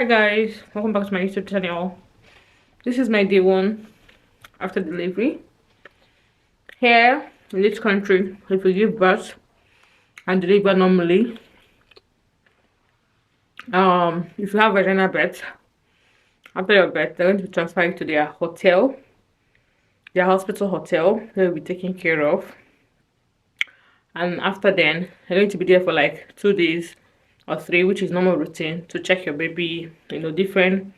Hi guys, welcome back to my YouTube channel. This is my day one after delivery. Here in this country, if you give birth and deliver normally, if you have vaginal birth, after your birth, they're going to transfer you to their hotel, their hospital hotel. They'll be taken care of, and after then, they're going to be there for like 2 days or 3, which is normal routine, to check your baby, different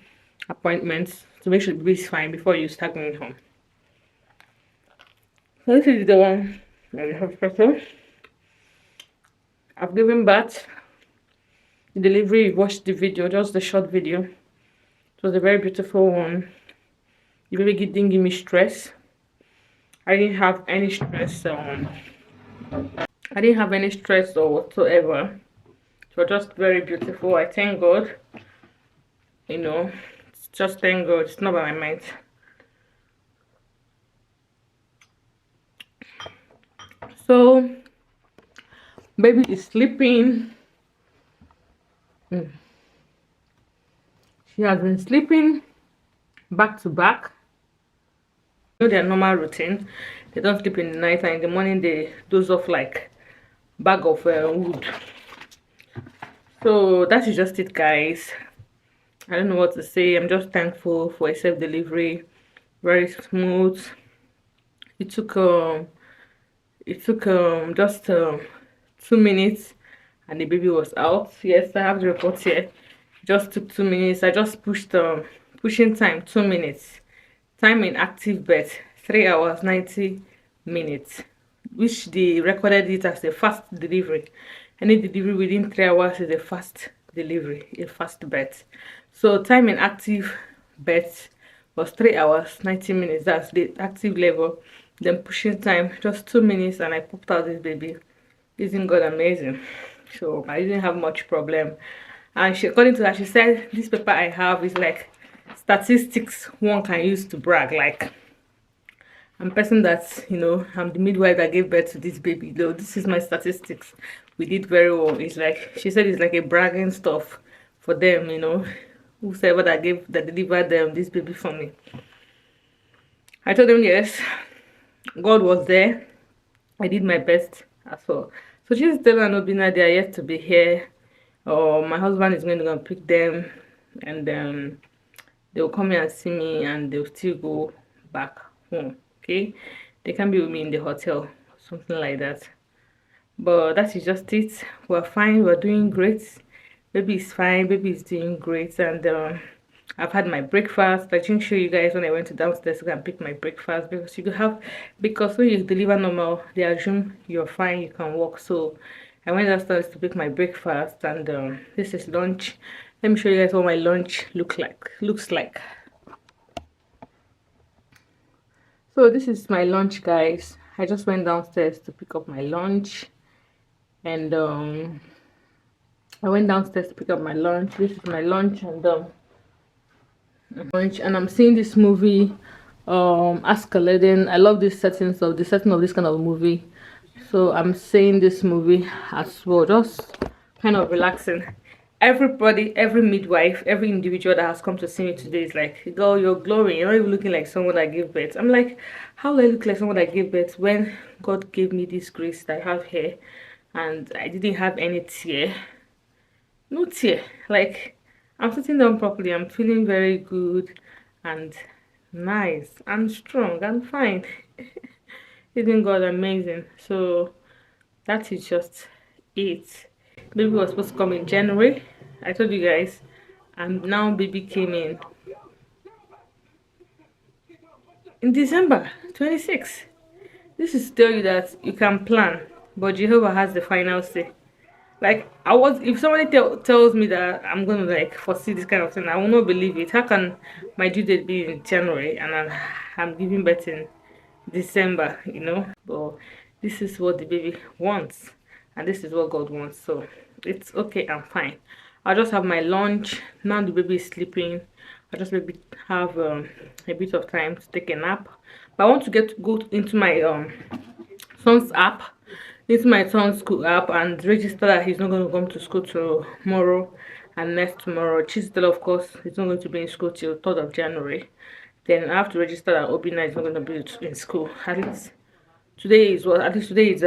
appointments to make sure the baby is fine before you start going home. So this is the one at the hospital. I've given birth. The delivery, you watched the video, just the short video. It was a very beautiful one. The baby didn't give me stress. I didn't have any stress. I didn't have any stress or whatsoever. It was just very beautiful. I thank God. Just thank God. It's not by my mind. So, baby is sleeping. She has been sleeping back to back. Their normal routine. They don't sleep in the night, and in the morning they doze off like bag of wood. So that is just it, guys. I don't know what to say. I'm just thankful for a safe delivery. Very smooth. It took just 2 minutes and the baby was out. Yes, I have the report here. It just took 2 minutes. I just pushed pushing time 2 minutes. Time in active birth 3 hours 90 minutes, which they recorded it as a fast delivery. Any delivery within 3 hours is a fast delivery, a fast birth. So time in active birth was 3 hours 90 minutes. That's the active level. Then pushing time just 2 minutes, and I popped out this baby. Isn't God amazing? So I didn't have much problem. And according to her, she said this paper I have is like statistics one can use to brag. Like, I'm a person that, I'm the midwife that gave birth to this baby. Though this is my statistics. We did very well. It's like, she said it's like a bragging stuff for them, whoever that delivered them this baby for me. I told them yes, God was there. I did my best as well. So she's telling Anobina they are yet to be here. My husband is going to go and pick them, and they'll come here and see me, and they'll still go back home. Okay, they can be with me in the hotel, something like that. But that is just it. We're fine. We're doing great. Baby is fine. Baby is doing great, and I've had my breakfast. I didn't show you guys when I went to downstairs to go and pick my breakfast, because when you deliver normal, they assume you're fine, you can walk. So I went downstairs to pick my breakfast, and this is lunch. Let me show you guys what my lunch looks like. So this is my lunch, guys. I just went downstairs to pick up my lunch, and I went downstairs to pick up my lunch. This is my lunch, and I'm seeing this movie, Ask Aladdin. I love the setting of this kind of movie, so I'm seeing this movie as well, just kind of relaxing. Everybody, every midwife, every individual that has come to see me today is like, girl, you're glowing, you're not even looking like someone that gave birth. I'm like, how do I look like someone that gave birth when God gave me this grace that I have here, and I didn't have any tear? No tear. Like, I'm sitting down properly, I'm feeling very good and nice and strong and fine. Isn't God amazing? So that is just it. Baby was supposed to come in January, I told you guys, and now baby came in December 26th. This is to tell you that you can plan, but Jehovah has the final say. Like, if somebody tells me that I'm gonna like foresee this kind of thing, I will not believe it. How can my due date be in January and I'm giving birth in December? But this is what the baby wants, and this is what God wants. So it's okay. I'm fine. I'll just have my lunch now. The baby is sleeping. I'll just maybe have a bit of time to take a nap. But I want to go into my son's app, into my son's school app, and register that he's not going to come to school tomorrow, and next tomorrow. Chisel, of course, is not going to be in school till 3rd of January. Then I have to register that Obina is not going to be in school. At least today is what? At least today is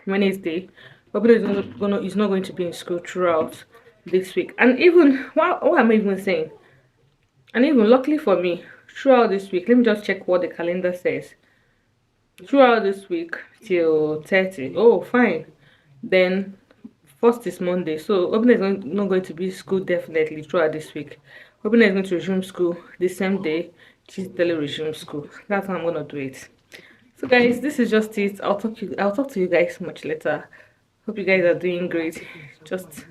Wednesday. Obina is not going to be in school throughout this week. And even what am I even saying? And even luckily for me, throughout this week, let me just check what the calendar says. Throughout this week till 30. Oh, fine. Then first is Monday, so Obina is not going to be in school definitely throughout this week. Obina is going to resume school the same day she's resume school. That's how I'm gonna do it. So guys, this is just it. I'll talk to you guys much later. Hope you guys are doing great. Just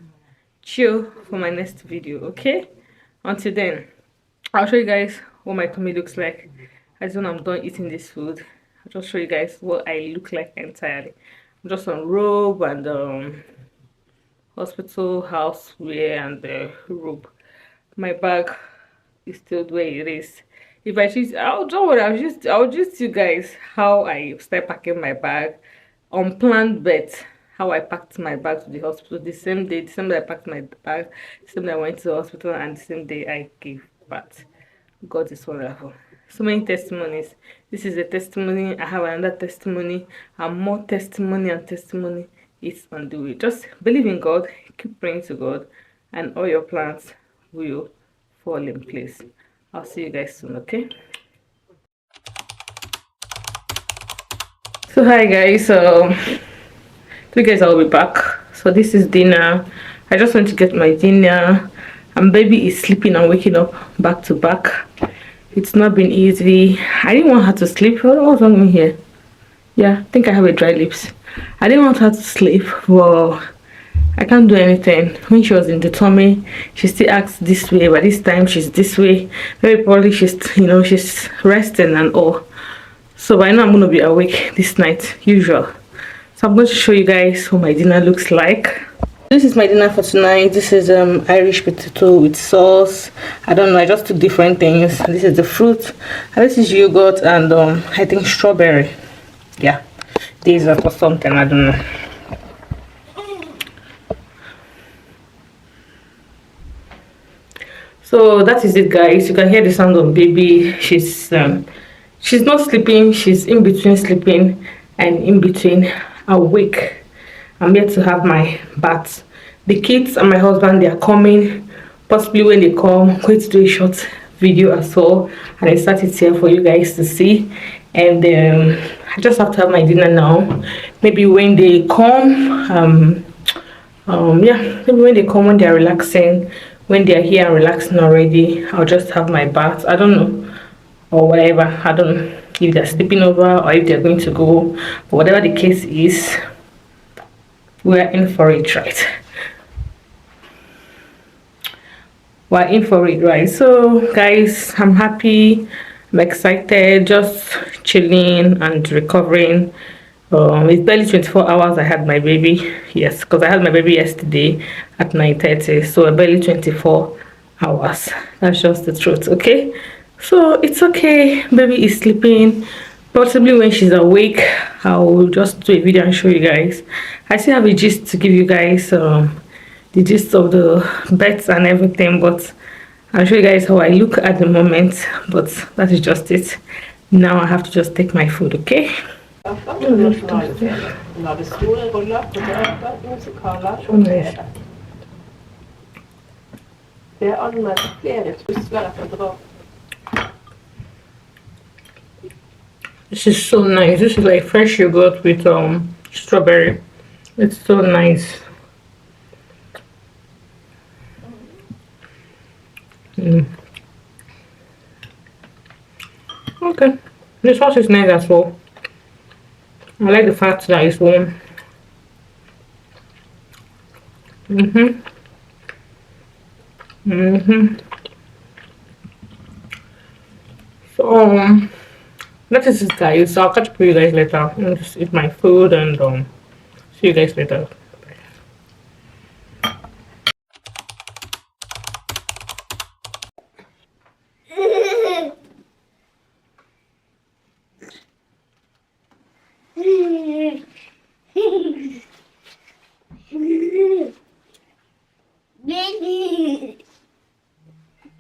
chill for my next video, okay? Until then, I'll show you guys what my tummy looks like as when I'm done eating this food. I'll just show you guys what I look like entirely. I'm just on robe and hospital house wear and the robe. My bag is still where it is. If I choose, don't worry, I'll just you guys how I start packing my bag. Unplanned bet how I packed my bag to the hospital the same day I packed my bag, the same day I went to the hospital, and the same day I gave birth. God is wonderful. So many testimonies. This is a testimony. I have another testimony, and more testimony and testimony is on the way. Just believe in God, keep praying to God, and all your plans will fall in place. I'll see you guys soon, okay? So hi guys, you guys, I'll be back. So this is dinner. I just went to get my dinner, and baby is sleeping and waking up back to back. It's not been easy. I didn't want her to sleep. What's wrong with me here? Yeah, I think I have a dry lips. I didn't want her to sleep. Well, I can't do anything. When she was in the tummy, she still acts this way, but this time she's this way. Very probably she's resting and all. So by now I'm gonna be awake this night, usual. So I'm going to show you guys what my dinner looks like. This is my dinner for tonight. This is Irish potato with sauce. I don't know, I just took different things. This is the fruit, and this is yogurt and I think strawberry. Yeah, these are for something, I don't know. So that is it guys. You can hear the sound of baby. She's not sleeping, she's in between sleeping and in between awake. I'm yet to have my bath. The kids and my husband, they are coming. Possibly when they come, I'm going to do a short video as well, and I start it here for you guys to see. And I just have to have my dinner now. Maybe when they come, yeah, maybe when they come, when they are relaxing, when they are here and relaxing already, I'll just have my bath. I don't know, or whatever. I don't know if they're sleeping over or if they're going to go, but whatever the case is, we're in for it, right? We're in for it, right? So guys, I'm happy, I'm excited, just chilling and recovering. It's barely 24 hours I had my baby. Yes, because I had my baby yesterday at 9:30, so barely 24 hours. That's just the truth, okay? So it's okay, baby is sleeping. Possibly when she's awake, I'll just do a video and show you guys. I still have a gist to give you guys, the gist of the beds and everything, but I'll show you guys how I look at the moment. But that is just it. Now I have to just take my food, okay? This is so nice. This is like fresh yogurt with strawberry. It's so nice. Okay, the sauce is nice as well. I like the fact that it's warm. So that is it guys. I'll catch up with you guys later. I'll just eat my food and see you guys later.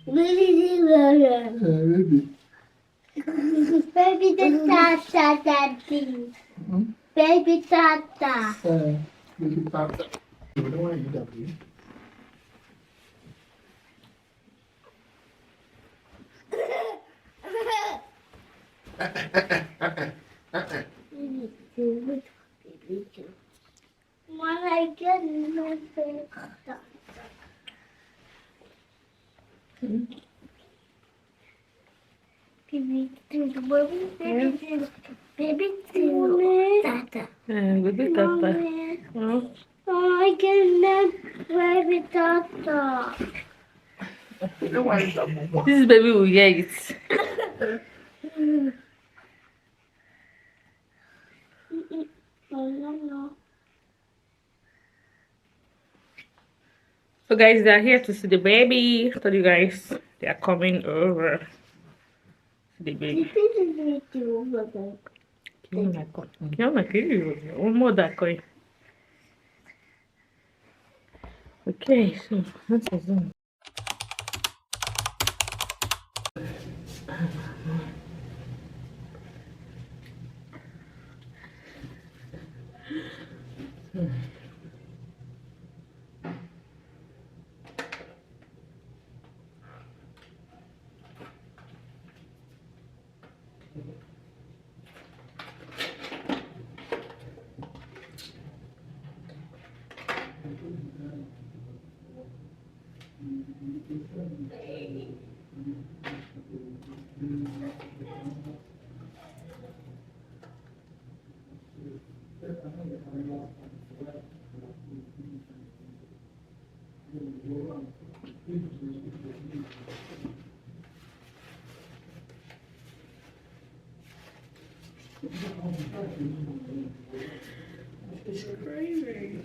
Baby. Baby the tata daddy. Baby tata. Baby tata. You don't want to eat that, please. When I get my baby tata. Baby tata. Baby tata. Baby tata. Oh. Oh, I get my baby tata. This baby will hear it. No. So guys, they are here to see the baby. I told you guys they are coming over. See the baby. One more that coin. Okay, so that's a zoom. It's crazy.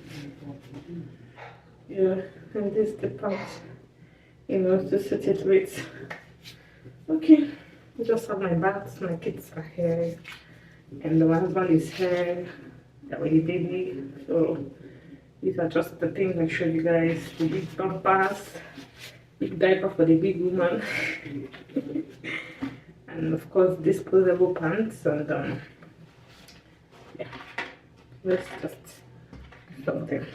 Yeah, and this is the part, to sit it with. Okay, I just have my bath, my kids are here, and my husband is here, that with the baby. So these are just the things I showed you guys. The big pampers, big diaper for the big woman, and of course disposable pants, and yeah, let's just stop there.